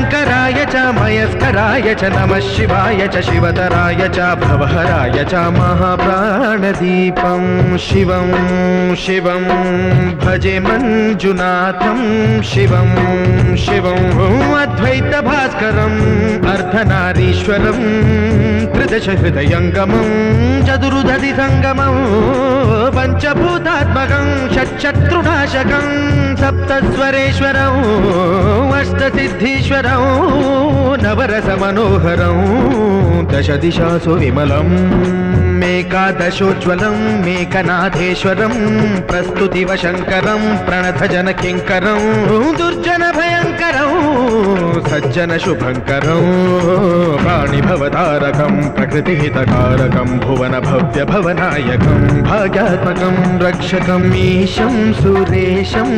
शङ्कराय च मयस्कराय च नमः शिवाय च शिवतराय च भवहराय च महाप्राणदीपं शिवं शिवं भजे मञ्जुनाथं शिवं शिवं अद्वैतभास्करम् अर्धनारीश्वरं त्रिदशहृदयङ्गमं चतुर्दधिसङ्गमं पञ्चभूतात्मकं षट्शत्रुनाशकं सप्तस्वरेश्वरं अष्टसिद्धीश्वरं नवरसमनोहरं दशदिशासु विमलम् मेकादशोज्ज्वलं मेकनाथेश्वरं प्रस्तुतिवशङ्करं प्रणतजनकिङ्करं दुर्जनभयङ्करं सज्जनशुभङ्करं प्राणिभवतारकं प्रकृतिहितकारकं भुवनभव्यभवनायकं भाग्यात्मकं रक्षकम् ईशं सुरेशं